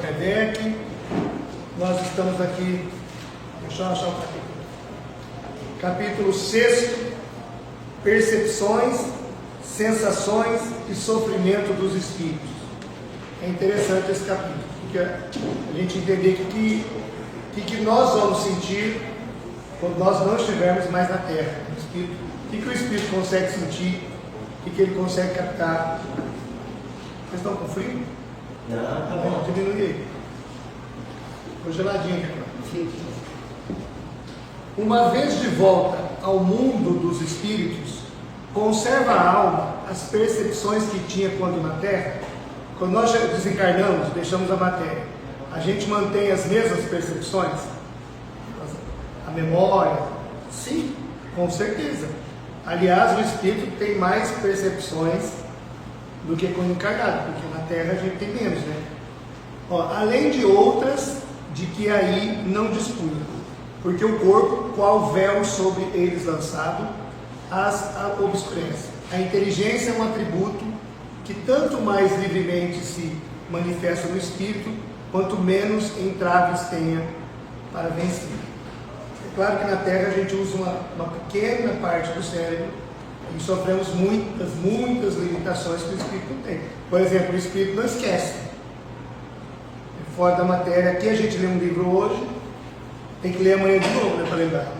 Kardec. Nós estamos aqui, deixa eu achar o capítulo 6, Percepções, Sensações e Sofrimento dos Espíritos. É interessante esse capítulo, porque a gente entender que nós vamos sentir quando nós não estivermos mais na Terra, no Espírito. O que o Espírito consegue sentir, o que ele consegue captar. Vocês estão com frio? Não, tá bom. Diminui aí. Ficou geladinho aqui agora. Sim. Uma vez de volta ao mundo dos espíritos, conserva a alma as percepções que tinha quando na Terra? Quando nós desencarnamos, deixamos a matéria, a gente mantém as mesmas percepções? A memória? Sim, com certeza. Aliás, o espírito tem mais percepções do que quando encarnado, porque na Terra a gente tem menos, né? Além de outras de que aí não dispunha, porque o corpo, qual véu sobre eles lançado, as obscurece. A inteligência é um atributo que tanto mais livremente se manifesta no espírito, quanto menos entraves tenha para vencer. É claro que na Terra a gente usa uma pequena parte do cérebro e sofremos muitas limitações que o espírito não tem. Por exemplo, o espírito não esquece. Fora da matéria, aqui a gente lê um livro hoje, tem que ler amanhã de novo, né, para lembrar.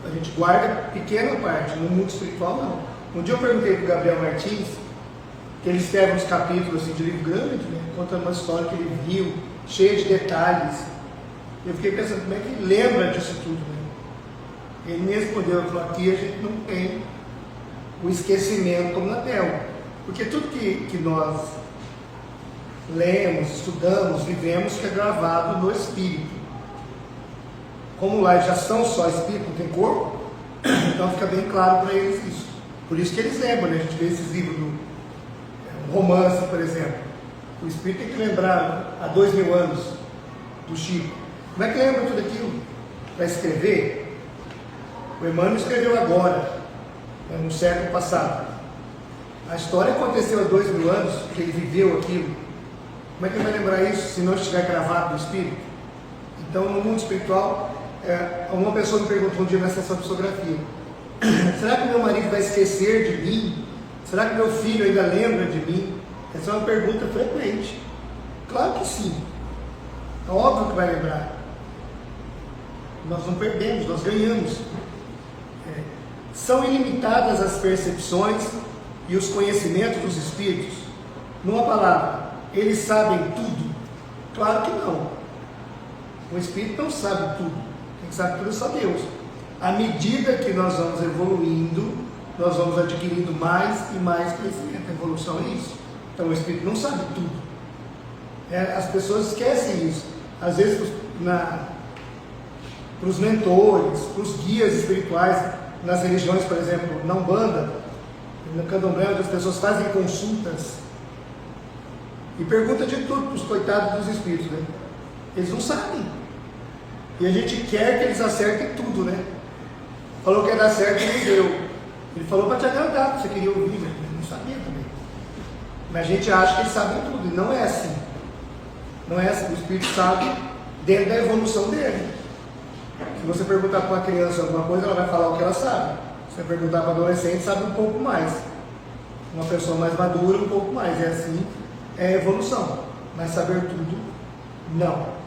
A gente guarda pequena parte, no mundo espiritual não. Um dia eu perguntei para o Gabriel Martins, que ele escreve uns capítulos assim, de livro grande, né, contando uma história que ele viu, cheia de detalhes. Eu fiquei pensando, como é que ele lembra disso tudo? Né? Ele me respondeu, ele falou, aqui a gente não tem o esquecimento como na Terra. Porque tudo que nós lemos, estudamos, vivemos, que é gravado no espírito. Como lá já são só espírito, não tem corpo, então fica bem claro para eles isso. Por isso que eles lembram, né? A gente vê esses livros do romance, por exemplo. O espírito tem que lembrar há 2000 anos do Chico. Como é que lembra tudo aquilo? Para escrever? O Emmanuel escreveu agora, no século passado. A história aconteceu há 2000 anos, porque ele viveu aquilo. Como é que ele vai lembrar isso se não estiver gravado no espírito? Então, no mundo espiritual, uma pessoa me perguntou um dia na sessão de psicografia: será que meu marido vai esquecer de mim? Será que meu filho ainda lembra de mim? Essa é uma pergunta frequente. Claro que sim. É óbvio que vai lembrar. Nós não perdemos, nós ganhamos. São ilimitadas as percepções e os conhecimentos dos espíritos. Numa palavra, eles sabem tudo? Claro que não. O espírito não sabe tudo. Quem sabe tudo é só Deus. À medida que nós vamos evoluindo, nós vamos adquirindo mais e mais conhecimento. A evolução é isso. Então o espírito não sabe tudo. As pessoas esquecem isso. Às vezes para os mentores, para os guias espirituais, nas religiões, por exemplo, na Umbanda, no Candomblé, onde as pessoas fazem consultas e perguntam de tudo para os coitados dos espíritos, né? Eles não sabem. E a gente quer que eles acertem tudo, né? Falou que ia dar certo e não deu. Ele falou para te agradar, que você queria ouvir, mas ele não sabia também. Mas a gente acha que eles sabem tudo, e não é assim. Não é assim. O espírito sabe dentro da evolução dele. Se você perguntar para uma criança alguma coisa, ela vai falar o que ela sabe. Se você perguntar para um adolescente, sabe um pouco mais. Uma pessoa mais madura, um pouco mais. É assim, é a evolução. Mas saber tudo, não.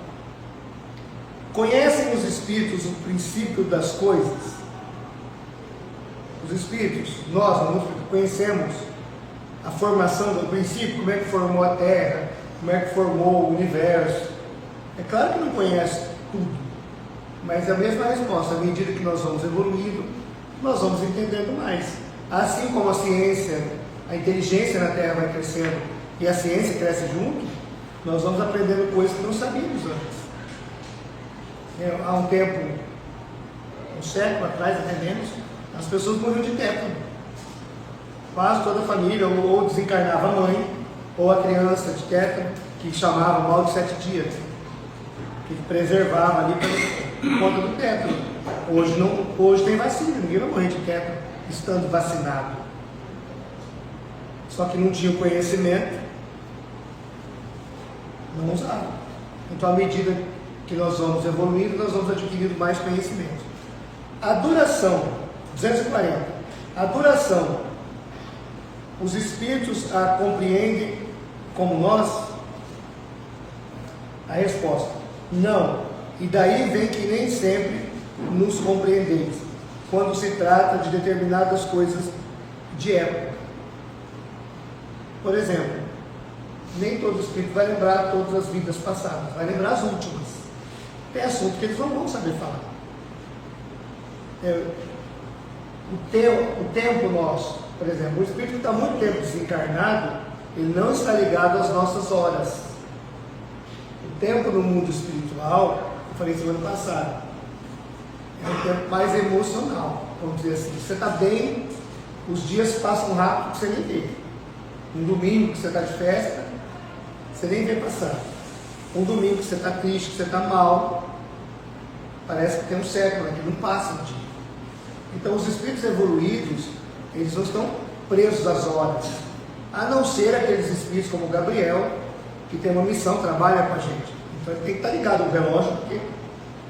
Conhecem os espíritos o princípio das coisas? Os espíritos, nós conhecemos a formação do princípio, como é que formou a Terra, como é que formou o universo. É claro que não conhece tudo. Mas a mesma resposta, à medida que nós vamos evoluindo, nós vamos entendendo mais. Assim como a ciência, a inteligência na Terra vai crescendo e a ciência cresce junto, nós vamos aprendendo coisas que não sabíamos antes. Há um tempo, um século atrás, até menos, as pessoas morriam de tétano. Quase toda a família, ou desencarnava a mãe, ou a criança de tétano, que chamava mal de 7 dias, que preservava ali por conta do tétano. Hoje tem vacina, ninguém vai morrer de tétano estando vacinado. Só que não tinha o conhecimento Não usavam. Então, à medida que nós vamos evoluindo, nós vamos adquirindo mais conhecimento. A duração, 240. A duração, os espíritos a compreendem como nós? A resposta, não. E daí vem que nem sempre nos compreendeis, quando se trata de determinadas coisas de época. Por exemplo, nem todo espírito vai lembrar todas as vidas passadas, vai lembrar as últimas. Tem assunto que eles não vão saber falar. O tempo nosso, por exemplo, o espírito que está muito tempo desencarnado, ele não está ligado às nossas horas. O tempo no mundo espiritual, eu falei semana passada, é um tempo mais emocional, vamos dizer assim. Você está bem, os dias passam rápido que você nem vê. Um domingo que você está de festa, você nem vê passar. Um domingo que você está triste, que você está mal, parece que tem um século, que não passa o dia. Então os espíritos evoluídos, eles não estão presos às horas, a não ser aqueles espíritos como o Gabriel, que tem uma missão, trabalha com a gente. Então ele tem que estar ligado ao relógio, porque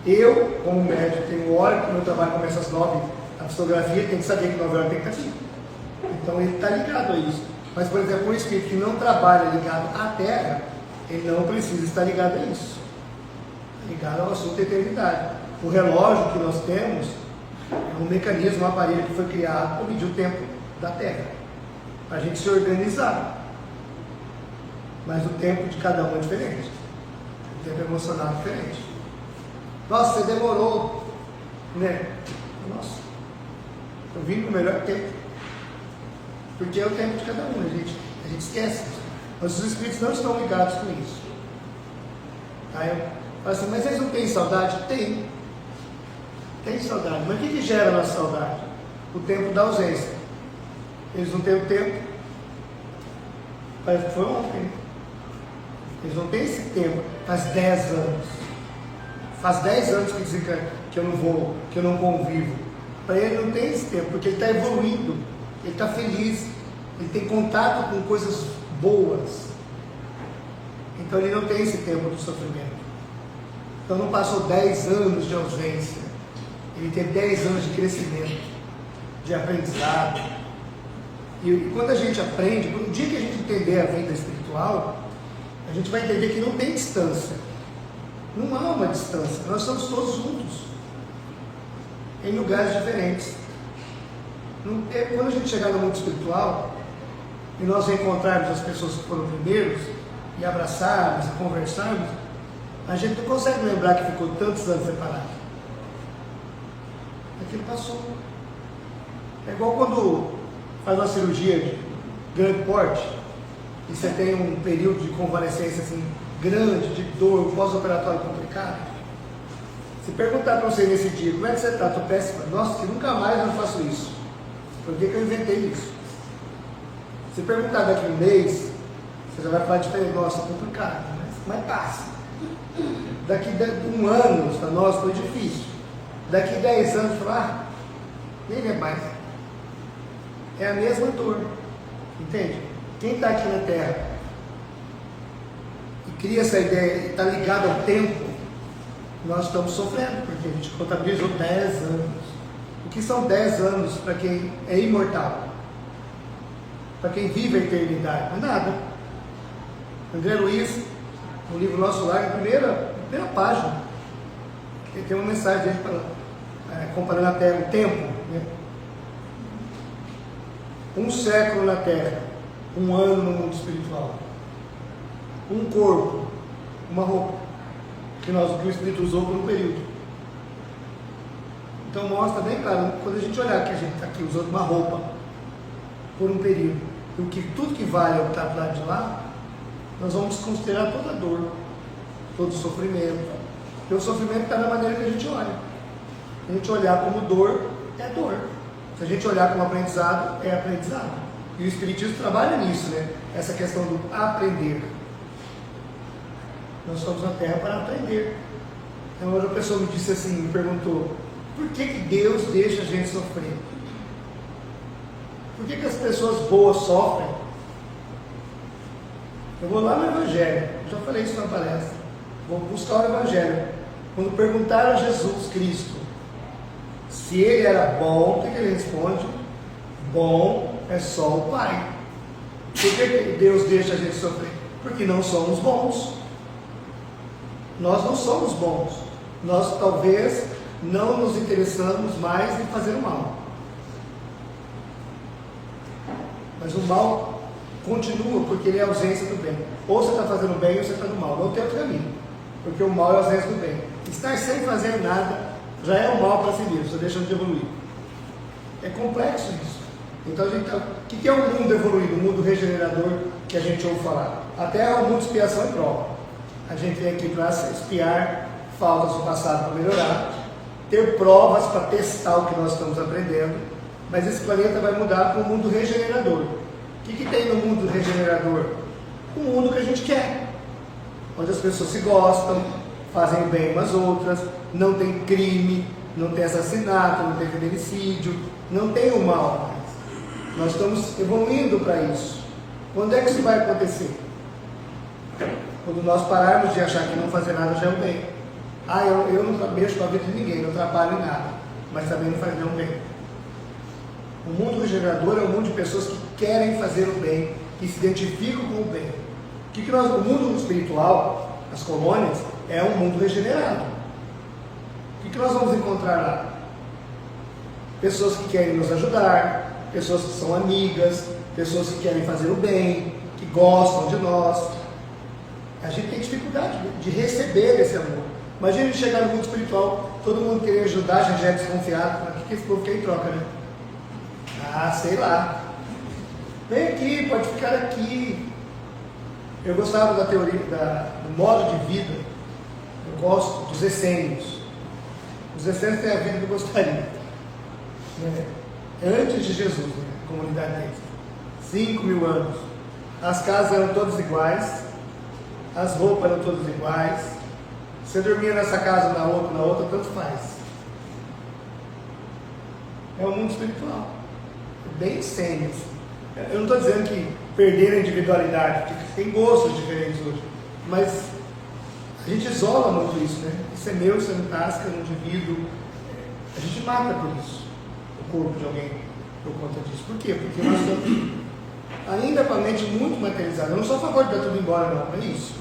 eu, como médico, tenho hora que o meu trabalho começa às 9, a psicografia tem que saber que 9 horas tem que estar aqui. Então ele está ligado a isso. Mas, por exemplo, um espírito que não trabalha ligado à Terra, ele não precisa estar ligado a isso. Ligado ao assunto da eternidade. O relógio que nós temos é um mecanismo, um aparelho que foi criado para medir o tempo da Terra, para a gente se organizar. Mas o tempo de cada um é diferente. O tempo emocional é diferente. Nossa, você demorou, né? Nossa, estou vindo no melhor tempo. Porque é o tempo de cada um, a gente esquece. Mas os espíritos não estão ligados com isso. Aí eu falo assim, mas eles não têm saudade? Tem. Tem saudade. Mas o que gera a nossa saudade? O tempo da ausência. Eles não têm o tempo. Parece que foi ontem. Eles não têm esse tempo. Faz 10 anos. Faz 10 anos que dizem que eu não vou, que eu não convivo. Para ele não tem esse tempo, porque ele está evoluindo. Ele está feliz. Ele tem contato com coisas boas. Então ele não tem esse tempo do sofrimento. Então não passou 10 anos de ausência. Ele tem 10 anos de crescimento, de aprendizado. E quando a gente aprende, no dia que a gente entender a vida espiritual, a gente vai entender que não tem distância. Não há uma distância. Nós estamos todos juntos, em lugares diferentes. Quando a gente chegar no mundo espiritual, e nós encontrarmos as pessoas que foram primeiros, e abraçarmos, e conversarmos, a gente não consegue lembrar que ficou tantos anos separado. Aquilo passou. É igual quando faz uma cirurgia de grande porte, e você tem um período de convalescência assim, grande, de dor, um pós-operatório complicado. Se perguntar para você nesse dia, como é que você está? Estou péssima. Nossa, que nunca mais eu faço isso. Por que eu inventei isso? Se perguntar daqui a um mês, você já vai falar diferente. Nossa, complicado, mas passa. Daqui a um ano, para nós foi difícil. Daqui a 10 anos, falar, nem é mais. É a mesma dor. Entende? Quem está aqui na Terra e cria essa ideia e está ligado ao tempo, nós estamos sofrendo, porque a gente contabilizou 10 anos. O que são 10 anos para quem é imortal? Para quem vive a eternidade? Não é nada. André Luiz, no livro Nosso Lar, na primeira página, tem uma mensagem dele comparando a Terra, o tempo, né? Um século na Terra, um ano no mundo espiritual, um corpo, uma roupa, que o Espírito usou por um período. Então mostra bem claro, quando a gente olhar que a gente está aqui usando uma roupa por um período, e tudo que vale é o que está do lado de lá, nós vamos considerar toda a dor, todo o sofrimento. Porque o sofrimento está na maneira que a gente olha. Se a gente olhar como dor, é dor. Se a gente olhar como aprendizado, é aprendizado. E o Espiritismo trabalha nisso, né? Essa questão do aprender. Nós estamos na Terra para aprender. Então, hoje a pessoa me disse assim, me perguntou, por que Deus deixa a gente sofrer? Por que as pessoas boas sofrem? Eu vou lá no Evangelho, eu já falei isso na palestra, vou buscar o Evangelho. Quando perguntaram a Jesus Cristo se ele era bom, o que ele responde? Bom é só o Pai. Por que Deus deixa a gente sofrer? Porque não somos bons. Nós não somos bons. Nós talvez não nos interessamos mais em fazer o mal. Mas o mal continua porque ele é a ausência do bem. Ou você está fazendo bem ou você está no mal. Não tem outro caminho. Porque o mal é a ausência do bem. Estar sem fazer nada já é o mal para si mesmo, você deixando de evoluir. É complexo isso. Então, o que é um mundo evoluído, um mundo regenerador que a gente ouve falar? A Terra é um mundo de expiação e prova. A gente vem aqui para expiar faltas do passado para melhorar, ter provas para testar o que nós estamos aprendendo, mas esse planeta vai mudar para um mundo regenerador. O que tem no mundo regenerador? O mundo que a gente quer, onde as pessoas se gostam, fazem bem umas outras, não tem crime, não tem assassinato, não tem feminicídio, não tem o mal mais. Nós estamos evoluindo para isso. Quando é que isso vai acontecer? Quando nós pararmos de achar que não fazer nada já é o bem. Eu não mexo com a vida de ninguém, não atrapalho em nada, mas também não faz nenhum bem. O mundo regenerador é um mundo de pessoas que querem fazer o bem, que se identificam com o bem. O mundo espiritual, as colônias, é um mundo regenerado. O que nós vamos encontrar lá? Pessoas que querem nos ajudar, pessoas que são amigas, pessoas que querem fazer o bem, que gostam de nós. A gente tem dificuldade de receber esse amor. Imagina a gente chegar no mundo espiritual, todo mundo querer ajudar, a gente é desconfiado. O que esse povo quer em troca, né? Sei lá. Vem aqui, pode ficar aqui. Eu gostava da teoria, do modo de vida. Eu gosto dos essênios. Os essênios têm a vida que eu gostaria. Antes de Jesus, a comunidade deles. 5.000 anos. As casas eram todas iguais. As roupas eram todas iguais. Você dormia nessa casa, na outra, tanto faz. É o mundo espiritual. Bem essênio. Eu não estou dizendo que perder a individualidade, porque tem gostos diferentes hoje. Mas a gente isola muito isso, né? Isso é meu, isso é fantástico, eu não divido. A gente mata por isso o corpo de alguém por conta disso. Por quê? Porque nós estamos ainda com a mente muito materializada. Eu não sou a favor de dar tudo embora, não é isso.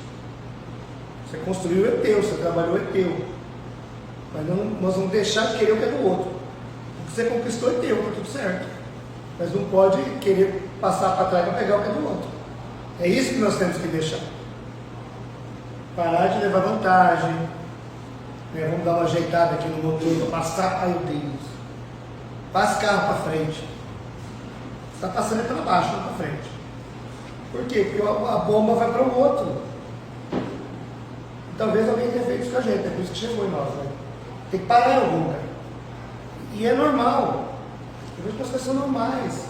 Você construiu é teu, você trabalhou é teu. Mas nós vamos deixar de querer o que é do outro. O que você conquistou é teu, está tudo certo. Mas não pode querer passar para trás para pegar o que é do outro. É isso que nós temos que deixar. Parar de levar vantagem. Vamos dar uma ajeitada aqui no motor para passar. Ai, Deus. Passa o carro para frente. Você está passando para baixo, não para frente. Por quê? Porque a bomba vai para o outro. Talvez alguém tenha feito isso com a gente, é por isso que chegou em nós. Né? Tem que parar em algum lugar. E é normal. Eu vejo que as coisas são normais.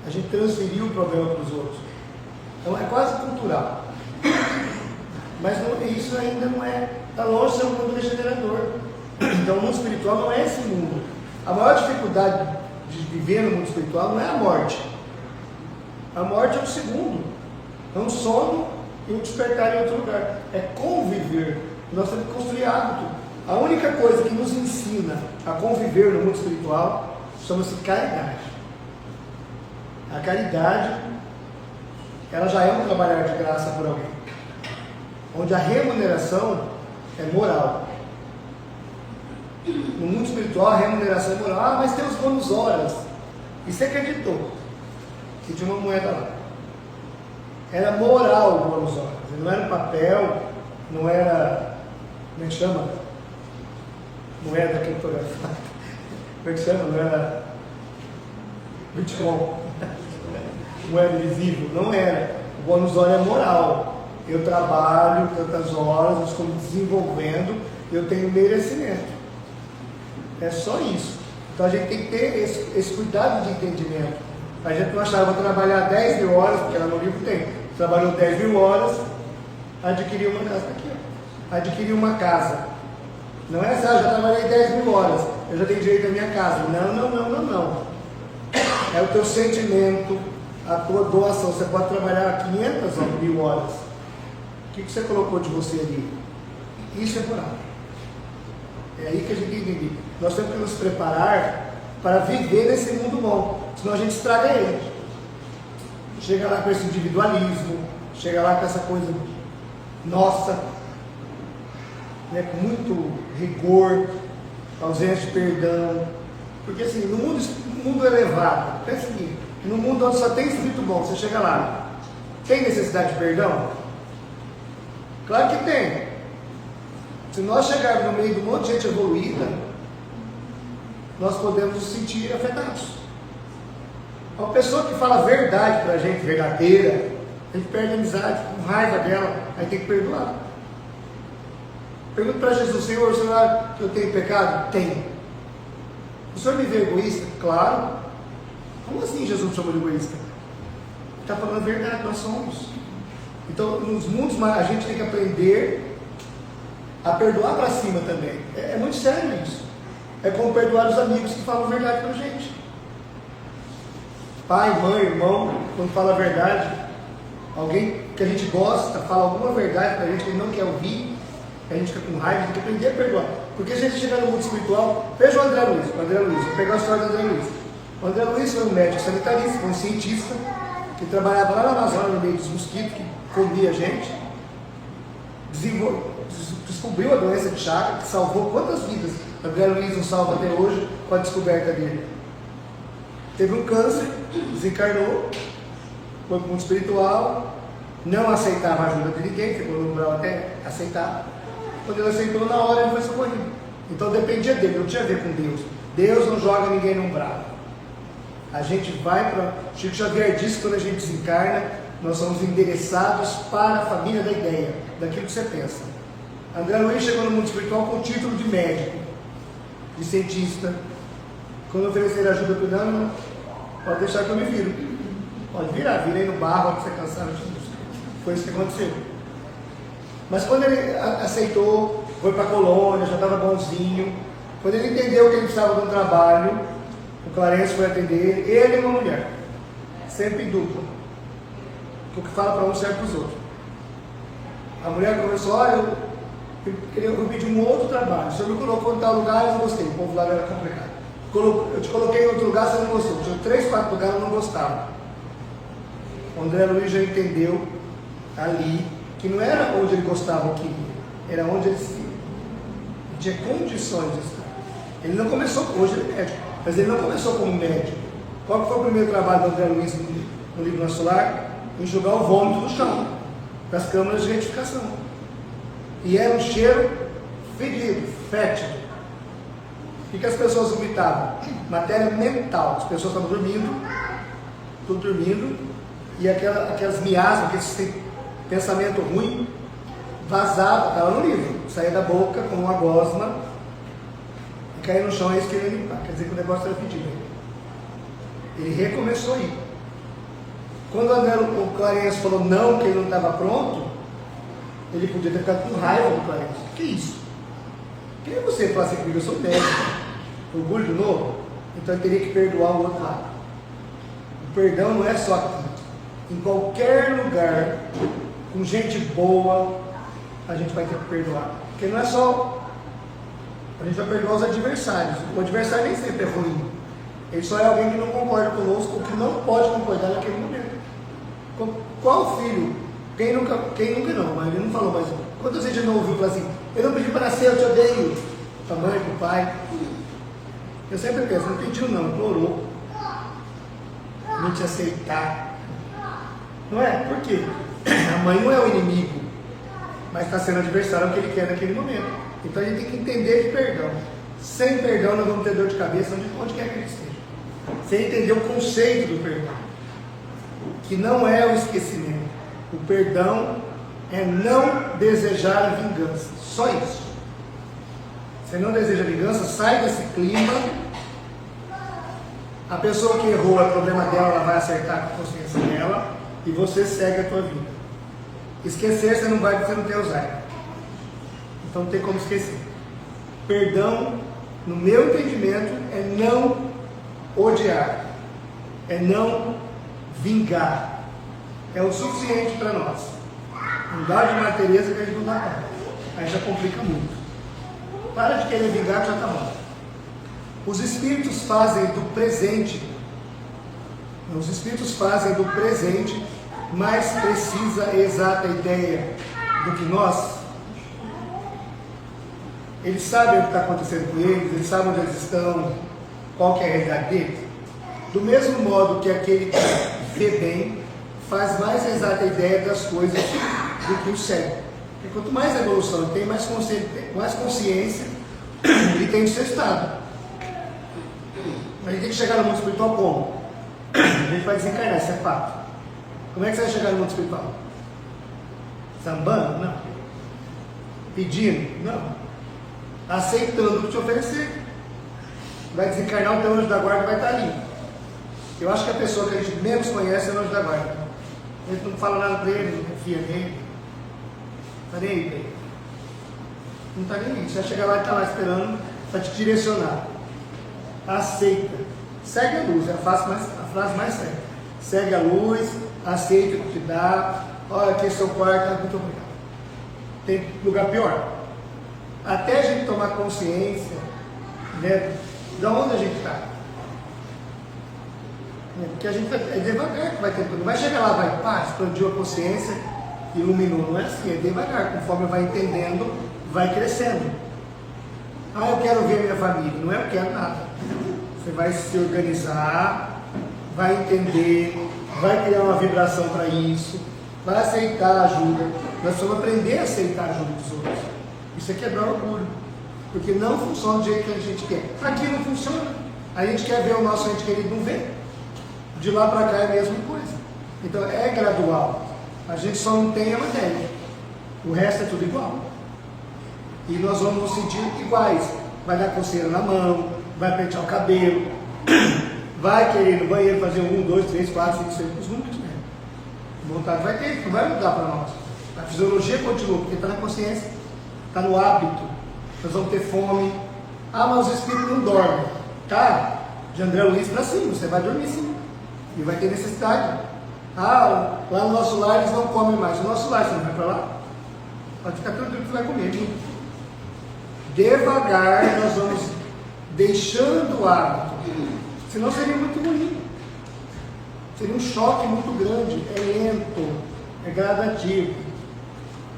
A gente transferiu o problema para os outros. Então é quase cultural. Mas isso ainda não é. Está longe de ser um mundo regenerador. Então o mundo espiritual não é esse mundo. A maior dificuldade de viver no mundo espiritual não é a morte. A morte é o segundo. É um sono e um despertar em outro lugar. É conviver. Nós temos que construir hábito. A única coisa que nos ensina a conviver no mundo espiritual chama-se caridade. A caridade, ela já é um trabalhar de graça por alguém. Onde a remuneração é moral. No mundo espiritual a remuneração é moral. Mas tem os bônus horas. E você acreditou que tinha uma moeda lá. Era moral o bônus horas. Não era papel, não era. Como é que chama? Moeda criptografada. Como é que chama? Não era Bitcoin. Moeda invisível. Não era. O bônus hora é moral. Eu trabalho tantas horas, eu estou me desenvolvendo, eu tenho merecimento. É só isso. Então a gente tem que ter esse cuidado de entendimento. A gente não achava, vou trabalhar 10.000 horas, porque lá no livro tem. Trabalhou 10.000 horas, adquiriu uma casa. Aqui, ó. Adquiriu uma casa. Não é assim, já trabalhei 10.000 horas, eu já tenho direito à minha casa. Não. É o teu sentimento, a tua doação, você pode trabalhar 500 ou 1000 horas. O que você colocou de você ali? Isso é moral. É aí que a gente entende. Nós temos que nos preparar para viver nesse mundo bom, senão a gente estraga ele. Chega lá com esse individualismo, chega lá com essa coisa nossa, né, com muito rigor, ausência de perdão. Porque assim, no mundo elevado, pensa aqui, no mundo onde só tem espírito bom, você chega lá, tem necessidade de perdão? Claro que tem. Se nós chegarmos no meio de um monte de gente evoluída, nós podemos nos sentir afetados. Uma pessoa que fala a verdade pra gente, verdadeira, a gente perde a amizade, com raiva dela, aí tem que perdoar. Pergunta para Jesus: Senhor, o Senhor acha que eu tenho pecado? Tenho. O Senhor me vê egoísta? Claro. Como assim Jesus me chamou de egoísta? Ele está falando a verdade, nós somos. Então, nos mundos, a gente tem que aprender a perdoar para cima também. É muito sério isso. É como perdoar os amigos que falam a verdade para a gente. Pai, mãe, irmão, quando fala a verdade, alguém que a gente gosta, fala alguma verdade para a gente que ele não quer ouvir, a gente fica com raiva, tem que aprender a perdoar. Porque se a gente chegar no mundo espiritual, veja o André Luiz, vou pegar a história do André Luiz. O André Luiz foi um médico sanitarista, foi um cientista, que trabalhava lá na Amazônia, no meio dos mosquitos, que comia a gente, descobriu a doença de Chagas, que salvou quantas vidas o André Luiz não salva até hoje com a descoberta dele. Teve um câncer, desencarnou, foi para o mundo espiritual, não aceitava a ajuda de ninguém, ficou no umbral até aceitar. Quando ele aceitou, na hora ele foi socorrido. Então dependia dele, não tinha a ver com Deus. Deus não joga ninguém no umbral. A gente vai para... Chico Xavier disse que quando a gente desencarna, nós somos endereçados para a família da ideia, daquilo que você pensa. André Luiz chegou no mundo espiritual com o título de médico, de cientista. Quando oferecer ajuda para o não, pode deixar que eu me viro. Pode virar, virei no barro, que você cansaram de música. Foi isso que aconteceu. Mas quando ele aceitou, foi para a colônia, já estava bonzinho. Quando ele entendeu que ele precisava de um trabalho, o Clarence foi atender ele e uma mulher, sempre em dupla. O que fala para um serve para os outros. A mulher começou: olha, eu pedi um outro trabalho, o senhor me colocou em tal lugar, eu não gostei, o povo lá era complicado. Eu te coloquei em outro lugar, você não gostou. Tinha 3, 4 lugares, eu não gostava. O André Luiz já entendeu ali que não era onde ele gostava ou queria, era onde ele tinha condições de estar. Ele não começou, hoje ele é médico, mas ele não começou como médico. Qual foi o primeiro trabalho do André Luiz no livro Nosso Lar? Enxugar o vômito no chão, das câmaras de retificação. E era um cheiro fedido, fétido. O que as pessoas vomitavam? Matéria mental. As pessoas estavam dormindo, tudo dormindo, e aquelas miasmas, aquele pensamento ruim, vazava, estava no livro, saía da boca com uma gosma e caía no chão, é isso que ele ia limpar. Quer dizer que o negócio era fedido. Ele recomeçou a ir. Quando o Clarence falou não, que ele não estava pronto, ele podia ter ficado com raiva do Clarence. Que isso? Quem é você falar assim comigo? Eu sou médico. Orgulho de novo? Então ele teria que perdoar o outro lado. O perdão não é só aqui. Em qualquer lugar, com gente boa, a gente vai ter que perdoar. Porque não é só... A gente vai perdoar os adversários. O adversário nem sempre é ruim. Ele só é alguém que não concorda conosco ou que não pode concordar naquele momento. Qual filho? Quem nunca não, mas ele não falou, mas quantas vezes não ouviu falar assim: eu não pedi para nascer, eu te odeio. Para a mãe, para o pai. Eu sempre penso, não pediu não, implorou. Não te aceitar. Não é? Por quê? A mãe não é o inimigo, mas está sendo adversário ao que ele quer naquele momento. Então a gente tem que entender de perdão. Sem perdão nós vamos ter dor de cabeça onde quer que ele esteja. Sem entender o conceito do perdão, que não é o esquecimento. O perdão é não desejar a vingança. Só isso. Você não deseja vingança, sai desse clima. A pessoa que errou, é problema dela, ela vai acertar com a consciência dela e você segue a tua vida. Esquecer você não vai, porque você não tem Alzheimer. Então não tem como esquecer. Perdão, no meu entendimento, é não odiar, é não vingar é o suficiente para nós. Um dado de materieza que a gente não dá conta. Aí já complica muito. Para de querer vingar que já está bom. Os espíritos fazem do presente, mais precisa e exata ideia do que nós. Eles sabem o que está acontecendo com eles sabem onde eles estão, qual que é a realidade deles. Do mesmo modo que aquele que vê bem, faz mais exata ideia das coisas do que o cego. E quanto mais evolução ele tem, mais consciência ele tem do seu estado. A gente tem que chegar no mundo espiritual como? A gente vai desencarnar, isso é fato. Como é que você vai chegar no mundo espiritual? Sambando? Não. Pedindo? Não. Aceitando o que te oferecer. Vai desencarnar, o teu anjo da guarda vai estar ali. Eu acho que a pessoa que a gente menos conhece é o anjo da guarda. A gente não fala nada para ele, não confia nele. Não está nem aí, velho. Não está nem aí. Você vai chegar lá e está lá esperando para te direcionar. Aceita. Segue a luz, é a frase mais certa. Segue a luz, aceita o que te dá. Olha, aqui é seu quarto, muito obrigado. Tem lugar pior. Até a gente tomar consciência, né, de onde a gente está. Porque a gente é devagar que vai ter. Não vai chegar lá, vai, pá, expandiu a consciência, iluminou. Não é assim, é devagar. Conforme vai entendendo, vai crescendo. Ah, eu quero ver minha família. Não é eu quero nada. Você vai se organizar, vai entender, vai criar uma vibração para isso, vai aceitar a ajuda. Nós vamos aprender a aceitar a ajuda dos outros. Isso é quebrar o orgulho. Porque não funciona do jeito que a gente quer. Aqui não funciona. A gente quer ver o nosso ente querido, não vê. De lá para cá é a mesma coisa. Então é gradual. A gente só não tem a matéria. O resto é tudo igual. E nós vamos nos sentir iguais. Vai dar coceira na mão, vai pentear o cabelo, vai querer ir no banheiro fazer 1, 2, 3, 4, 5, 6, os números mesmo. Vontade vai ter, não vai mudar para nós. A fisiologia continua, porque está na consciência, está no hábito. Nós vamos ter fome. Ah, mas os espíritos não dormem. Tá? De André Luiz para cima, você vai dormir sim. E vai ter necessidade. Ah, lá no nosso lar eles não comem mais. No nosso lar você não vai para lá? Pode ficar tranquilo que você vai comer. Hein? Devagar nós vamos deixando o hábito. Senão seria muito ruim. Seria um choque muito grande. É lento, é gradativo.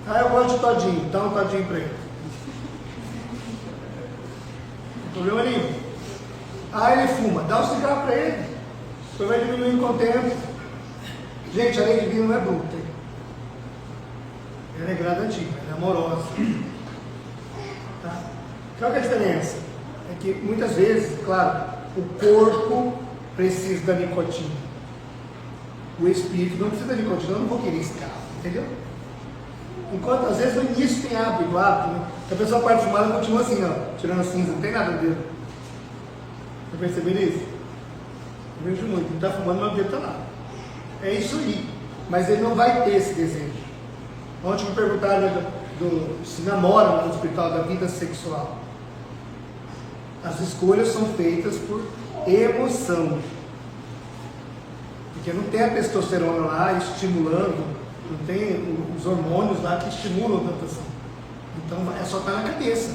Ah, eu gosto de todinho, dá um todinho para ele. Não tem problema nenhum. Ah, ele fuma, dá um cigarro para ele. Você vai diminuir com o tempo. Gente, a lei divina não é bruta. Ela é gradativa, ela é amorosa. Tá? Qual que é a diferença? É que muitas vezes, claro, o corpo precisa da nicotina. O espírito não precisa da nicotina, eu não vou querer esse carro, entendeu? Enquanto às vezes no início tem hábito, né? A pessoa parte de fumar e continua assim, ó, tirando cinza, não tem nada dentro. Você perceberam isso? Eu vejo muito, não está fumando, mas o dedo está lá. É isso aí. Mas ele não vai ter esse desejo. Ontem me perguntaram se namora no hospital da vida sexual. As escolhas são feitas por emoção. Porque não tem a testosterona lá estimulando, não tem os hormônios lá que estimulam a tentação. Então é só estar na cabeça.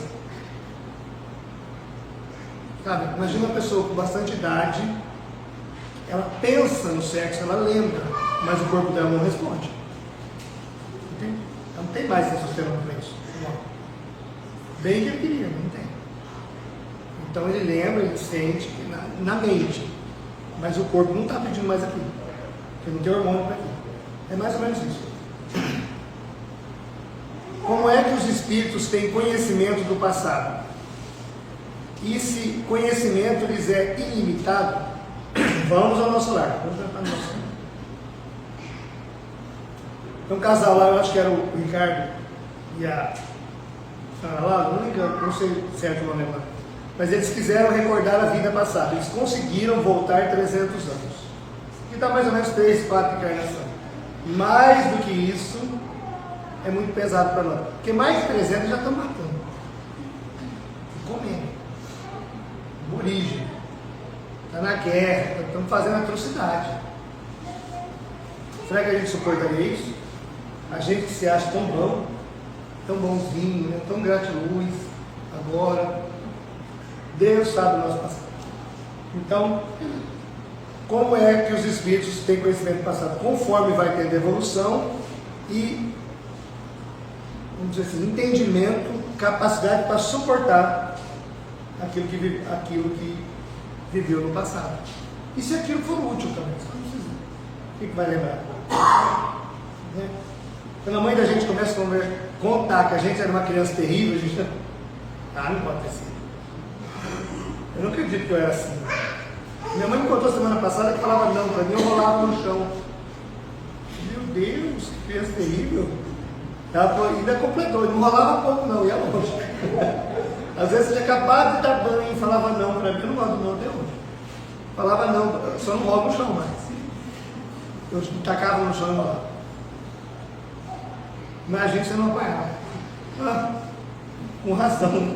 Sabe? Imagina uma pessoa com bastante idade, ela pensa no sexo, ela lembra, mas o corpo dela não responde. Entende? Ela não tem mais testosterona para isso. Bem que ele queria, não tem. Então ele lembra, ele sente na mente, mas o corpo não está pedindo mais aquilo, porque não tem hormônio para aquilo. É mais ou menos isso. Como é que os espíritos têm conhecimento do passado? E esse conhecimento lhes é ilimitado? Vamos ao nosso lar. Vamos tentar no nosso lar. Tem um casal lá, eu acho que era o Ricardo e a lá, não sei certo o nome lá. Mas eles quiseram recordar a vida passada. Eles conseguiram voltar 300 anos. Que dá mais ou menos 3, 4 encarnações. Mais do que isso, é muito pesado para nós. Porque mais de 300 já estão matando. Comendo. Aborígene. Está na guerra. Estamos fazendo atrocidade. Será que a gente suportaria isso? A gente que se acha tão bom, tão bonzinho, né? Tão gratiluz agora. Deus sabe o nosso passado. Então, como é que os espíritos têm conhecimento do passado? Conforme vai tendo evolução e, vamos dizer assim, entendimento, capacidade para suportar aquilo que viveu no passado. E se aquilo for útil também, o que vai lembrar? Né? Quando a mãe da gente começa a contar que a gente era uma criança terrível, a gente não pode ter sido. Eu não acredito que eu era assim. Minha mãe me contou semana passada que falava não para mim, eu rolava no chão. Meu Deus, que criança terrível. Ela ainda completou, não rolava pouco não, ia longe. Às vezes tinha acabado de dar banho e falava não para mim, eu não gosto não até hoje. Falava não, só não rolo no chão mais. Eu tacava no chão e rolava. Imagina se eu não apanhava. Com razão.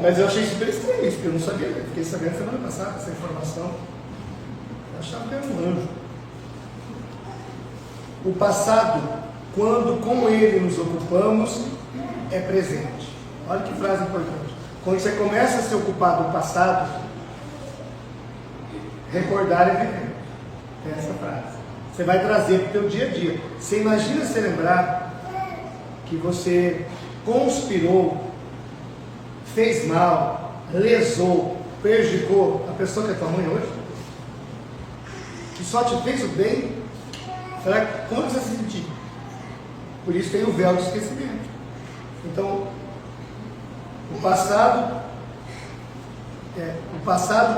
Mas eu achei super estranho isso, porque eu não sabia. Eu fiquei sabendo semana passada essa informação. Eu achava que era um anjo. O passado, quando com ele nos ocupamos, é presente. Olha que frase importante. Quando você começa a se ocupar do passado, recordar é viver. É essa frase. Você vai trazer para o teu dia a dia. Você imagina se lembrar que você conspirou, fez mal, lesou, prejudicou a pessoa que é tua mãe hoje? Que só te fez o bem? Será que como você se sentir? Por isso tem o véu do esquecimento. Então, o passado,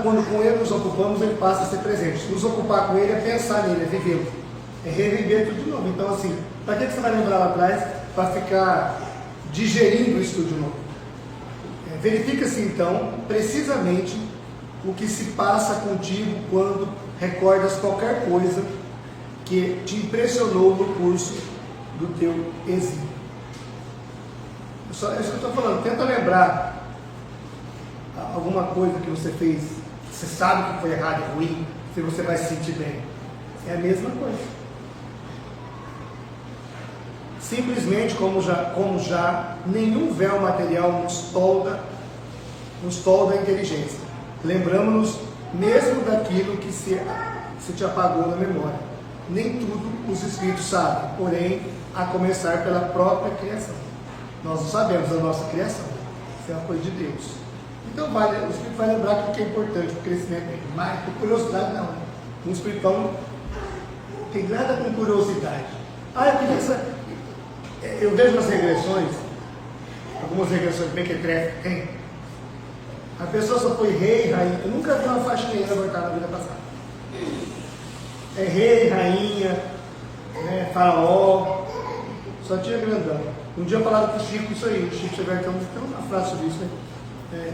quando com ele nos ocupamos, ele passa a ser presente. Nos ocupar com ele é pensar nele, é vivê-lo, é reviver tudo de novo. Então, assim, para que você vai lembrar lá atrás? Para ficar digerindo isso tudo de novo. Verifica-se então, precisamente, o que se passa contigo quando recordas qualquer coisa que te impressionou no curso do teu exílio. É isso que eu estou falando. Tenta lembrar alguma coisa que você fez, você sabe que foi errado e ruim, se você vai se sentir bem. É a mesma coisa. Simplesmente como já nenhum véu material nos tolda a inteligência. Lembramos-nos mesmo daquilo que se te apagou na memória. Nem tudo os espíritos sabem, porém, a começar pela própria criação. Nós não sabemos a nossa criação. Isso é uma coisa de Deus. Então o espírito vai lembrar que o que é importante para o crescimento dele. Mas por curiosidade não. O espiritual não tem nada com curiosidade. Eu queria saber. Eu vejo nas regressões, algumas regressões bem que tem, a pessoa só foi rei, rainha. Eu nunca vi uma faxineira voltar na vida passada. É rei, rainha, né, faraó, só tinha grandão. Um dia falaram para o Chico isso aí, o Chico Xavier tem uma frase sobre isso, né?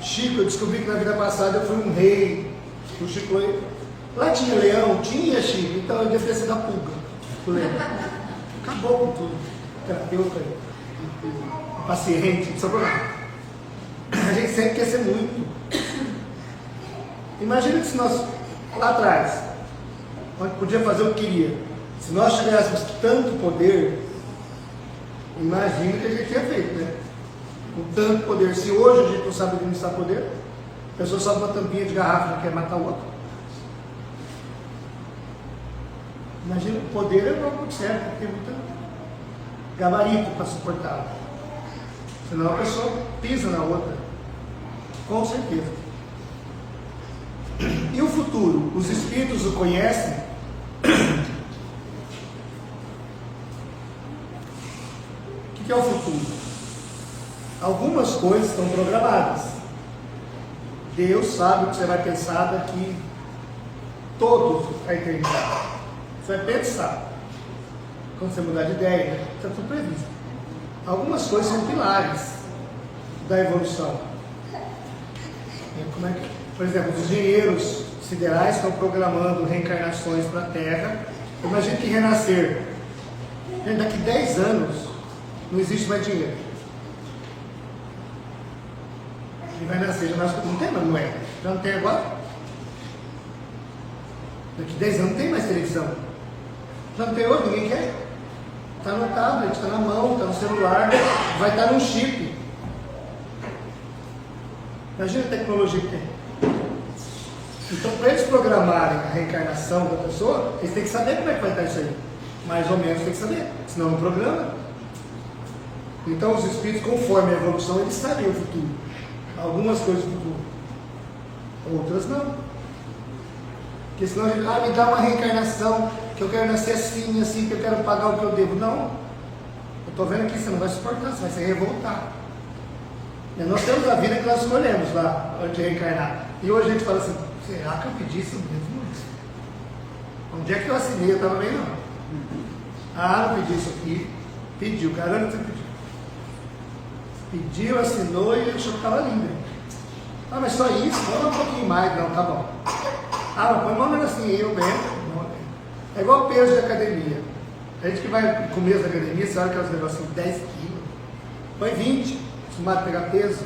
Chico, eu descobri que na vida passada eu fui um rei. O Chico, lá tinha leão, tinha Chico, então eu devia ter sido a pulga. O leão. Acabou com tudo. Terapeuta, paciente, não sobrou nada. A gente sempre quer ser muito. Imagina que se nós, lá atrás, onde podia fazer o que queria, se nós tivéssemos tanto poder, imagina o que a gente tinha feito, né? Com tanto poder. Se hoje a gente não sabe administrar poder, a pessoa sobe uma tampinha de garrafa e quer matar o outro. Imagina, o poder é o próprio certo, tem muito gabarito para suportá-lo. Senão a pessoa pisa na outra. Com certeza. E o futuro? Os espíritos o conhecem? O que é o futuro? Algumas coisas estão programadas. Deus sabe o que você vai pensar daqui todos a eternidade. Você vai pensar. Quando você mudar de ideia, né? Está tudo previsto. Algumas coisas são pilares da evolução. Como é que, por exemplo, os engenheiros siderais estão programando reencarnações para a Terra. Imagina que renascer. Daqui 10 anos não existe mais dinheiro. Ele vai nascer, já nasce, não tem mais moeda. Já não tem agora. Daqui 10 anos não tem mais televisão. Já não tem hoje, ninguém quer. Está no tablet, está na mão, está no celular, vai estar no chip. Imagina a tecnologia que tem. Então, para eles programarem a reencarnação da pessoa, eles têm que saber como é que vai estar isso aí. Mais ou menos tem que saber, senão não programa. Então, os espíritos, conforme a evolução, eles sabem o futuro. Algumas coisas do futuro, outras não. Porque senão a gente, me dá uma reencarnação, que eu quero nascer assim, assim, que eu quero pagar o que eu devo. Não. Eu estou vendo aqui, você não vai suportar, você vai se revoltar. E nós temos a vida que nós escolhemos lá, antes de reencarnar. E hoje a gente fala assim, será que eu pedi isso mesmo? Onde é que eu assinei? Eu estava bem, não. Não pedi isso aqui. Pediu, caramba, você pediu. Pediu, assinou e achou que estava lindo. Mas só isso? Vamos um pouquinho mais. Não, tá bom. Mas põe mão assim, eu mesmo. É igual peso de academia. A gente que vai no começo da academia, você olha aqueles negocinhos 10 quilos. Põe 20, acostumado a pegar peso.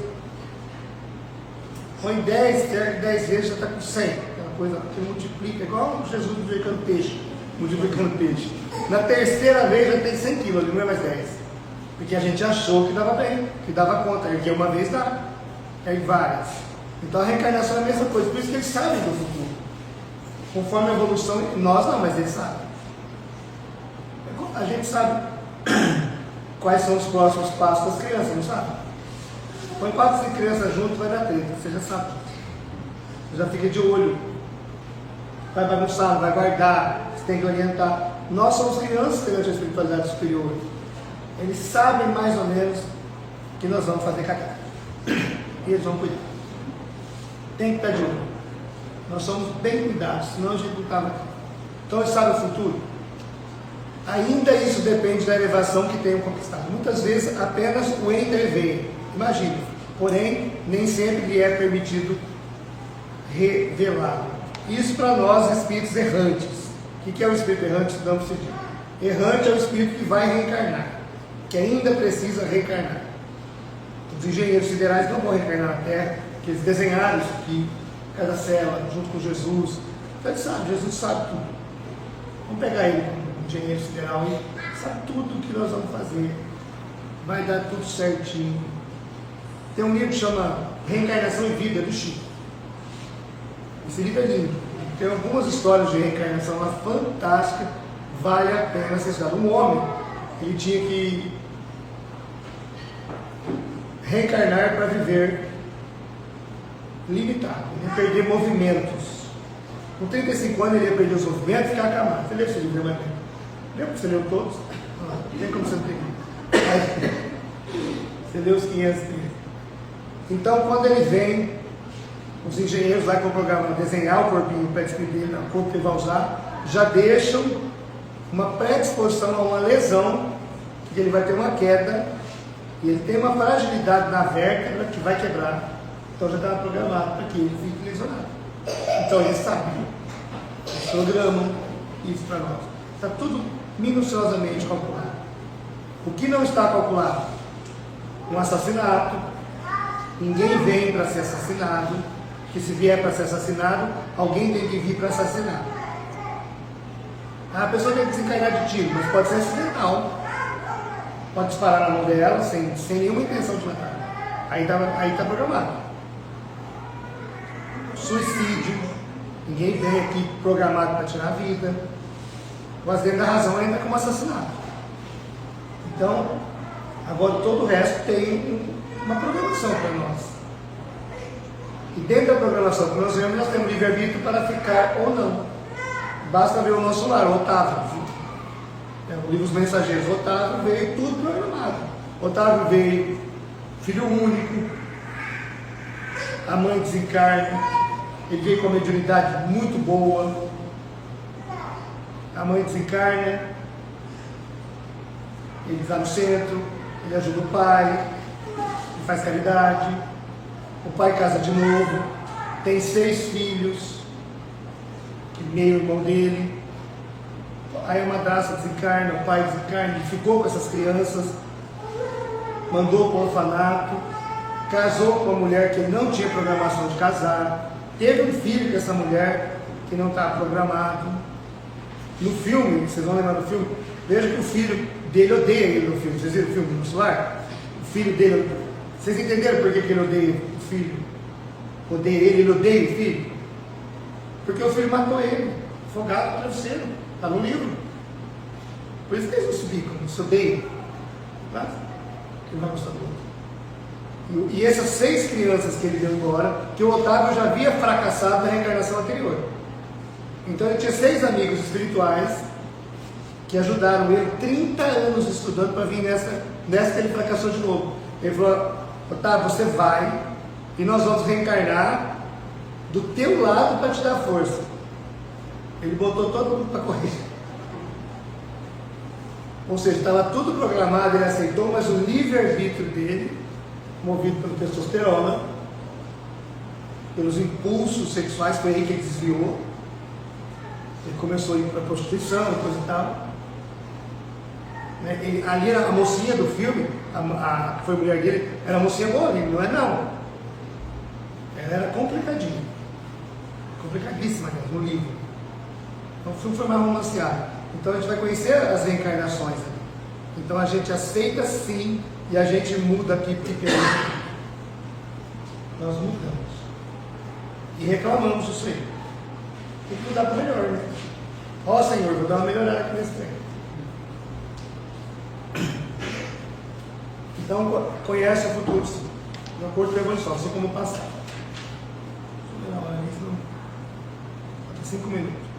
Põe 10, serve 10 vezes, já está com 100. Aquela coisa que multiplica, igual Jesus multiplicando peixe. Multiplicando peixe. Na terceira vez já tem 100 quilos, não é mais 10. Porque a gente achou que dava bem, que dava conta. Porque uma vez dá. Em várias. Então a reencarnação é a mesma coisa. Por isso que eles sabem do futuro. Conforme a evolução, nós não, mas eles sabem. A gente sabe quais são os próximos passos das crianças, não sabe? Põe 4 crianças juntas, vai dar treta, você já sabe. Você já fica de olho. Vai bagunçar, vai guardar, você tem que orientar. Nós somos crianças perante a espiritualidade superior. Eles sabem mais ou menos que nós vamos fazer cagada. E eles vão cuidar. Tem que estar de olho. Nós somos bem cuidados, senão a gente não estava aqui. Então eles sabem o futuro. Ainda isso depende da elevação que tenham conquistado. Muitas vezes apenas o entrever. Imagina. Porém, nem sempre lhe é permitido revelar. Isso para nós, espíritos errantes. O que é o espírito errante? Estudamos esse dia. Errante é o espírito que vai reencarnar, que ainda precisa reencarnar. Os engenheiros siderais não vão reencarnar na Terra, que eles desenharam isso aqui, cada célula, junto com Jesus. Então ele sabe, Jesus sabe tudo. Vamos pegar ele como engenheiro sideral e sabe tudo o que nós vamos fazer. Vai dar tudo certinho. Tem um livro que chama Reencarnação e Vida, do Chico. Esse livro é lindo. Tem algumas histórias de reencarnação lá fantásticas, vale a pena ser estudado. Um homem, ele tinha que reencarnar para viver limitado, ele ia perder movimentos. Com 35 anos ele ia perder os movimentos e ficar acamado. Você leu esse livro, né? Lembra que você leu todos? Não tem como você não ter. Você leu os 500 livros. Então, quando ele vem, os engenheiros lá que vão programar desenhar o corpinho, o perispírito dele, o corpo que ele vai usar, já deixam uma predisposição a uma lesão, que ele vai ter uma queda, e ele tem uma fragilidade na vértebra que vai quebrar. Então já estava programado para que ele fique lesionado. Então eles sabiam, eles programam isso para nós. Está tudo minuciosamente calculado. O que não está calculado? Um assassinato. Ninguém vem para ser assassinado. Que se vier para ser assassinado, alguém tem que vir para assassinar. A pessoa tem que desencarnar de tiro, mas pode ser acidental. Pode disparar na mão dela sem nenhuma intenção de matar. Aí está programado. Suicídio. Ninguém vem aqui programado para tirar a vida. O acidente da razão ainda é como assassinato. Então, agora todo o resto tem uma programação para nós. E dentro da programação que nós vemos, nós temos livre-arbítrio para ficar ou não. Basta ver o nosso lar, o Otávio. O livro Os Mensageiros, Otávio veio tudo programado. Otávio veio filho único, a mãe desencarna, ele veio com uma mediunidade muito boa, a mãe desencarna, ele está no centro, ele ajuda o pai, ele faz caridade, o pai casa de novo, tem 6 filhos, meio irmão dele. Aí a madrasta desencarna, o pai desencarna, ele ficou com essas crianças, mandou para o orfanato, casou com uma mulher que não tinha programação de casar, teve um filho com essa mulher, que não está programado. No filme, vocês vão lembrar do filme, veja que o filho dele odeia ele no filme. Vocês viram o filme no celular? O filho dele, vocês entenderam por que ele odeia o filho? Odeia ele odeia o filho? Porque o filho matou ele, afogado no travesseiro, está no livro. Por isso que eles não se bicam, não se odeiam. Mas, que não vai gostar do outro. E essas 6 crianças que ele deu embora, que o Otávio já havia fracassado na reencarnação anterior. Então ele tinha 6 amigos espirituais que ajudaram ele 30 anos estudando para vir nessa que ele fracassou de novo. Ele falou: Otávio, você vai e nós vamos reencarnar do teu lado para te dar força. Ele botou todo mundo para correr. Ou seja, estava tudo programado, ele aceitou, mas o livre-arbítrio dele, movido pela testosterona, pelos impulsos sexuais, foi aí que ele desviou. Ele começou a ir para a prostituição, coisa e tal. Ali a mocinha do filme, que foi a mulher dele, era a mocinha boa, não é não. Ela era complicadinha. Complicadíssima mesmo, no livro. Então o filme foi mais romanceado. Então a gente vai conhecer as reencarnações ali. Então a gente aceita sim e a gente muda aqui porque nós mudamos. E reclamamos disso aí. Tem que mudar para melhor, né? Ó Senhor, vou dar uma melhorada aqui nesse tempo. Então conhece o futuro sim, de acordo com a evolução, assim como o passado. Deixa eu ver a hora, 5 minutos.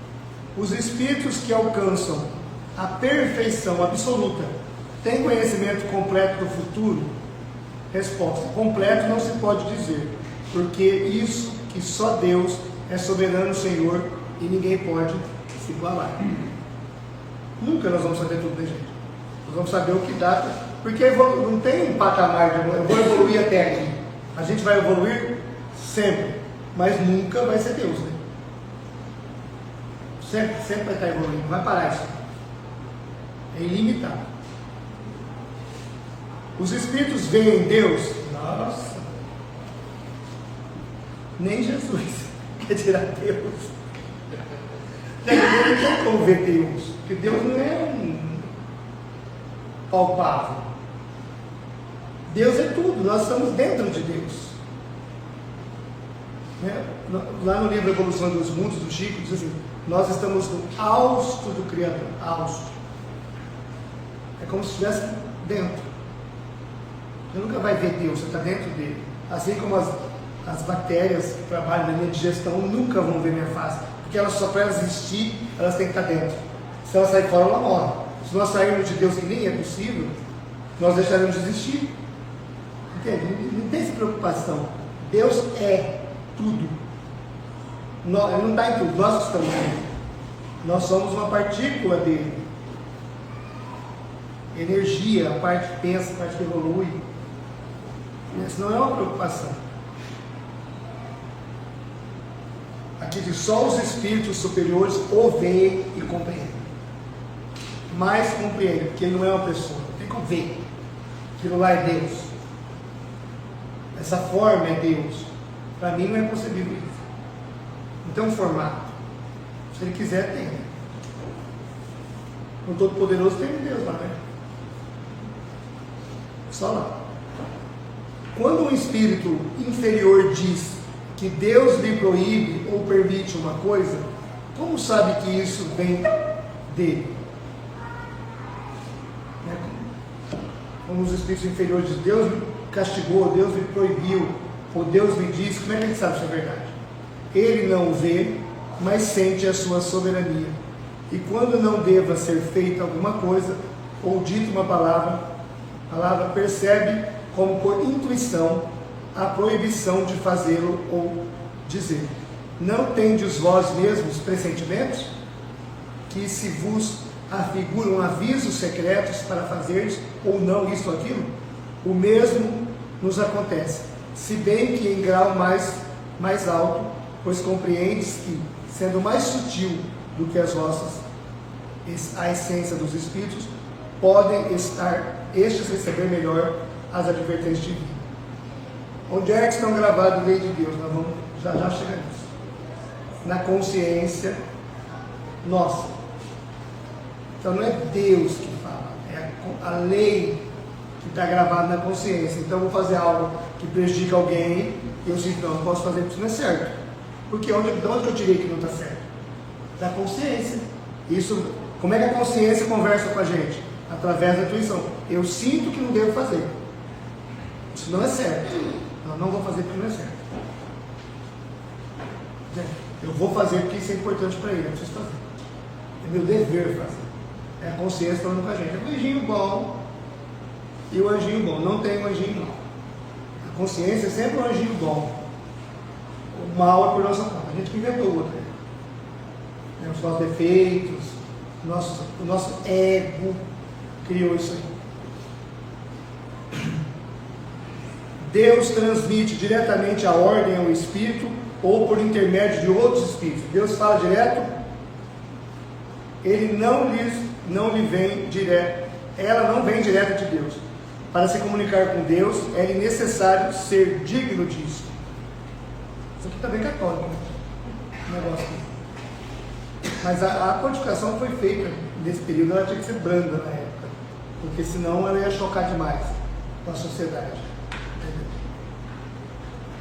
Os espíritos que alcançam a perfeição absoluta têm conhecimento completo do futuro? Resposta: completo não se pode dizer, porque isso que só Deus é soberano Senhor e ninguém pode se igualar. Nunca nós vamos saber tudo, né, gente? Nós vamos saber o que dá, porque não tem um patamar de eu vou evoluir até aqui. A gente vai evoluir sempre, mas nunca vai ser Deus, né? Sempre vai estar evoluindo, não vai parar isso. É ilimitado. Os espíritos veem Deus? Nossa! Nem Jesus quer tirar Deus. Não tem como ver Deus, porque Deus não é um palpável. Deus é tudo, nós estamos dentro de Deus. Lá no livro Evolução dos Mundos, do Chico, diz assim: nós estamos no hausto do Criador. Hausto. É como se estivesse dentro. Você nunca vai ver Deus, você está dentro dele. Assim como as bactérias que trabalham na minha digestão nunca vão ver minha face. Porque elas só para elas existir, elas têm que estar dentro. Se elas saírem fora, ela morre. Se nós sairmos de Deus, que nem é possível, nós deixaremos de existir. Entende? Não tem essa preocupação. Deus é tudo. Ele não está em tudo, nós estamos nele. Nós somos uma partícula dele. Energia, a parte que pensa, a parte que evolui. Isso não é uma preocupação. Aqui diz: só os espíritos superiores o veem e compreendem. Mais compreendem, porque ele não é uma pessoa, não tem como ver. Aquilo lá é Deus. Essa forma é Deus. Para mim não é concebível isso. Não tem um formato. Se ele quiser, tem. O Todo-Poderoso tem Deus lá, né? Só lá. Quando um espírito inferior diz que Deus lhe proíbe ou permite uma coisa, como sabe que isso vem dele? Como os espíritos inferiores dizem: Deus me castigou, Deus me proibiu, ou Deus me disse, como é que ele sabe se é verdade? Ele não o vê, mas sente a sua soberania. E quando não deva ser feita alguma coisa, ou dita uma palavra, percebe como por intuição a proibição de fazê-lo ou dizer. Não tendes vós mesmos pressentimentos, que se vos afiguram avisos secretos para fazeres ou não isto ou aquilo? O mesmo nos acontece, se bem que em grau mais alto, pois compreendes que, sendo mais sutil do que as vossas, a essência dos espíritos, podem estes receber melhor as advertências divinas. Onde é que estão gravadas a lei de Deus? Nós vamos já chegar nisso. na consciência nossa. Então não é Deus que fala, é a lei que está gravada na consciência. Então eu vou fazer algo que prejudica alguém e eu sinto, não posso fazer porque isso não é certo. Porque de onde eu tirei que não está certo? Da consciência. Isso, como é que a consciência conversa com a gente? Através da intuição. Eu sinto que não devo fazer. Isso não é certo. Não vou fazer porque não é certo. Eu vou fazer porque isso é importante para ele, eu preciso fazer. É meu dever fazer. É a consciência falando com a gente. É o anjinho bom e o anjinho bom. Não tem um anjinho mau. A consciência é sempre um anjinho bom. O mal é por nossa conta. A gente que inventou o outro. Os nossos defeitos, o nosso ego criou isso aí. Deus transmite diretamente a ordem ao Espírito ou por intermédio de outros Espíritos. Deus fala direto, ele não lhe vem direto, ela não vem direto de Deus. Para se comunicar com Deus, é necessário ser digno disso. Isso aqui está bem católico, né? O negócio aqui. Mas a codificação que foi feita nesse período, ela tinha que ser branda na época, porque senão ela ia chocar demais com a sociedade. Entendeu?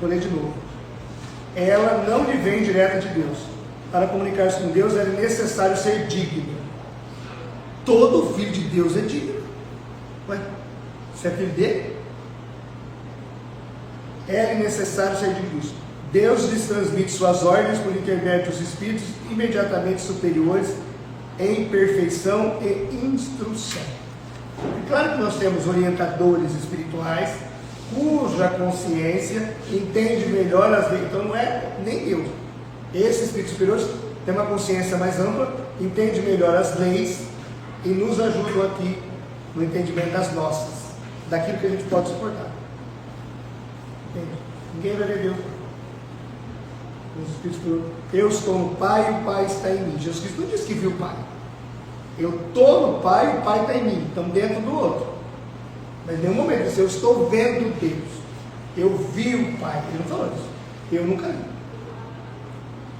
Vou ler de novo. Ela não lhe vem direta de Deus. Para comunicar-se com Deus, é necessário ser digno. Todo filho de Deus é digno. Ué, você é filho dele? É necessário ser digno disso. Deus lhes transmite suas ordens por intermédio dos espíritos imediatamente superiores em perfeição e instrução. É claro que nós temos orientadores espirituais cuja consciência entende melhor as leis. Então não é nem Deus. Esses espíritos superiores têm uma consciência mais ampla, entende melhor as leis e nos ajudam aqui no entendimento das nossas, daquilo que a gente pode suportar. Entende? Ninguém vai ver Deus. Eu estou no Pai e o Pai está em mim. Jesus Cristo não disse que viu o Pai. Eu estou no Pai e o Pai está em mim. Estamos dentro do outro. Mas em nenhum momento disse, eu estou vendo Deus. Eu vi o Pai. Ele não falou isso. Eu nunca vi.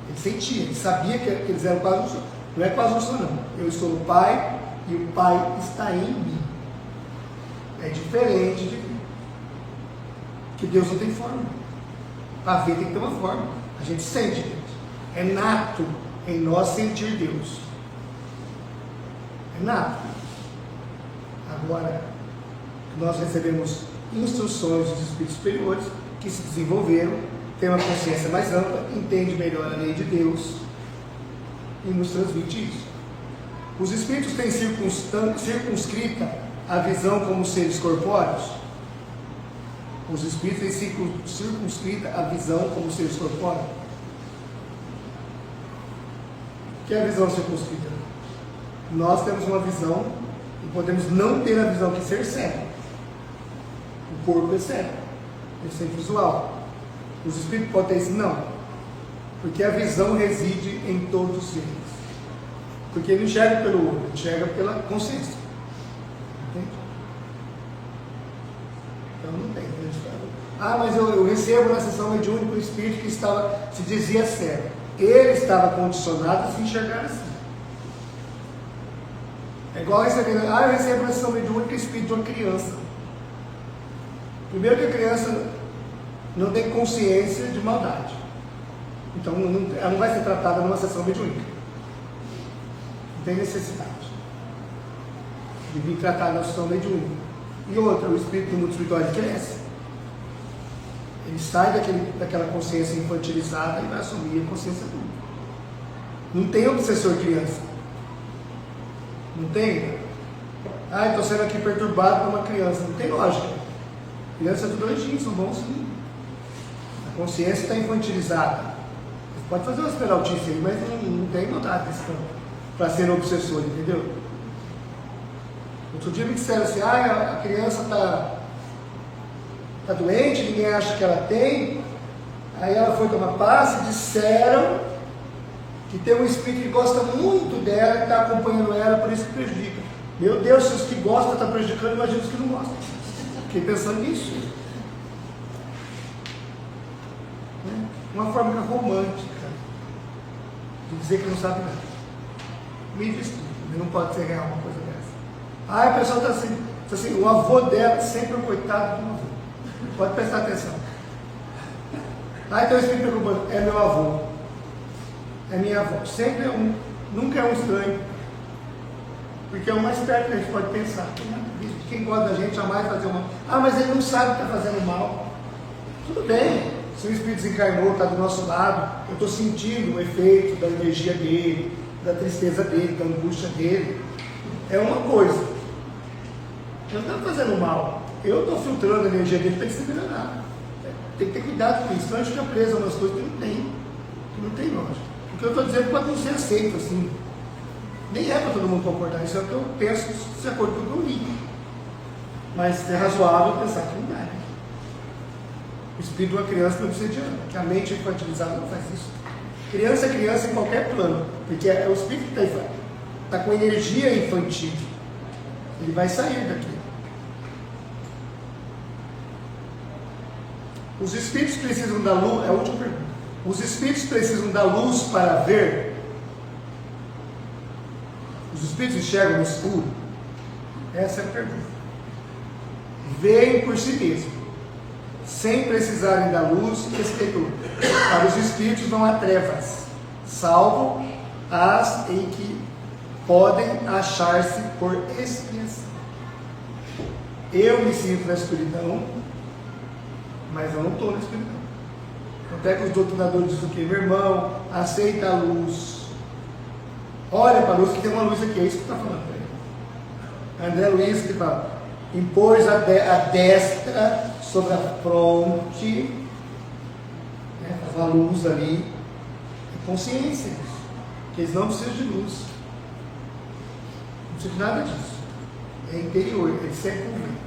Ele sentia, ele sabia que eles eram quase um só. Não é quase um só, não. Eu estou no Pai e o Pai está em mim. É diferente de ver. Porque Deus não tem forma. Para ver tem que ter uma forma. A gente sente Deus. É nato em nós sentir Deus. É nato. Agora, nós recebemos instruções dos espíritos superiores que se desenvolveram, têm uma consciência mais ampla, entende melhor a lei de Deus e nos transmite isso. Os espíritos têm circunscrita a visão como seres corpóreos. Os espíritos têm circunscrita a visão como seres corpóreos. O que é a visão circunscrita? Nós temos uma visão e podemos não ter a visão que ser cego. O corpo é cego, é ser visual. Os espíritos podem ter isso? Não. Porque a visão reside em todos eles. Porque ele não enxerga pelo olho, ele enxerga pela consciência. Entende? Então não tem. Mas eu recebo na sessão mediúnica um espírito que se dizia cego. Ele estava condicionado a se enxergar assim. É igual receber, eu recebo na sessão mediúnica o espírito de uma criança. Primeiro que a criança não tem consciência de maldade. Então ela não vai ser tratada numa sessão mediúnica. Não tem necessidade de vir tratar na sessão mediúnica. E outra, o espírito do mundo espiritual cresce. Ele sai daquela consciência infantilizada e vai assumir a consciência adulta. Não tem obsessor criança. Não tem? Estou sendo aqui perturbado por uma criança. Não tem lógica. Criança é tudo anjinho, são bons sim. A consciência está infantilizada. Você pode fazer umas peraltices aí, mas não tem maldade nesse campo para ser obsessor, entendeu? Outro dia me disseram assim, a criança está doente, ninguém acha que ela tem. Aí ela foi tomar passe, disseram que tem um espírito que gosta muito dela e está acompanhando ela, por isso que prejudica. Meu Deus, se os que gostam estão prejudicando, imagina os que não gostam. Fiquei pensando nisso. Uma forma romântica de dizer que não sabe nada. Me desculpe, não pode ser real uma coisa dessa. Ah, a pessoa está assim, o avô dela sempre o coitado do avô. Pode prestar atenção. Ah, então o Espírito preocupado, é meu avô, é minha avó. Sempre é um, nunca é um estranho. Porque é o mais perto que a gente pode pensar. Quem gosta da gente jamais fazer o mal. Ah, mas ele não sabe que está fazendo mal. Tudo bem. Se o Espírito desencarnou, está do nosso lado, eu estou sentindo o efeito da energia dele, da tristeza dele, da angústia dele. É uma coisa. Eu não estou fazendo mal. Eu estou filtrando a energia dele para ele se melhorar. Tem que ter cuidado com isso. Senão a gente fica preso a umas coisas que não tem lógica. O que eu estou dizendo pode não ser aceito assim. Nem é para todo mundo concordar. Isso é o que eu penso de acordo com o que eu li. Mas é razoável pensar que não é. O espírito de uma criança não precisa de ano. Porque a mente infantilizada não faz isso. Criança é criança em qualquer plano. Porque é o espírito que está com energia infantil. Ele vai sair daqui. Os espíritos precisam da luz. É a última pergunta. Os espíritos precisam da luz para ver. Os espíritos enxergam no escuro? Essa é a pergunta. Veem por si mesmos, sem precisarem da luz exterior. Para os espíritos não há trevas, salvo as em que podem achar-se por expiação. Eu me sinto na escuridão, mas eu não estou na escuridão. Até que os doutrinadores dizem o quê? Meu irmão, aceita a luz. Olha para a luz, que tem uma luz aqui, é isso que está falando para ele. André Luiz que fala, impôs a destra sobre a fronte, né, faz uma luz ali, é consciência, que eles não precisam de luz, não precisam de nada disso, é interior, eles sempre convivem.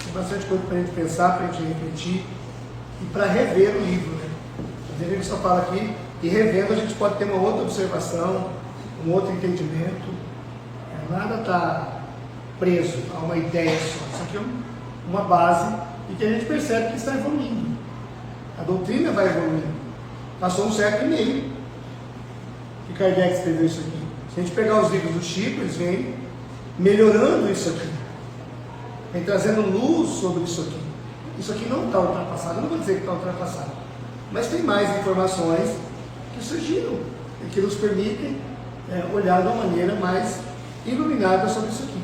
Tem bastante coisa para a gente pensar, para a gente refletir e para rever o livro, né? A gente só fala aqui, e revendo a gente pode ter uma outra observação, um outro entendimento. Nada está preso a uma ideia só. Isso aqui é uma base e que a gente percebe que está evoluindo. A doutrina vai evoluindo. Passou um século e meio que Kardec escreveu isso aqui. Se a gente pegar os livros do Chico, eles vêm melhorando isso aqui. Vem trazendo luz sobre isso aqui. Isso aqui não está ultrapassado. Eu não vou dizer que está ultrapassado. Mas tem mais informações que surgiram e que nos permitem olhar de uma maneira mais iluminada sobre isso aqui.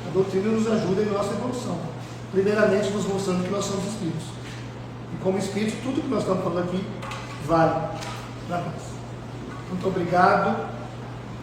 A doutrina nos ajuda em nossa evolução. Primeiramente, nos mostrando que nós somos espíritos. E como espíritos, tudo que nós estamos falando aqui vale para nós. Muito obrigado.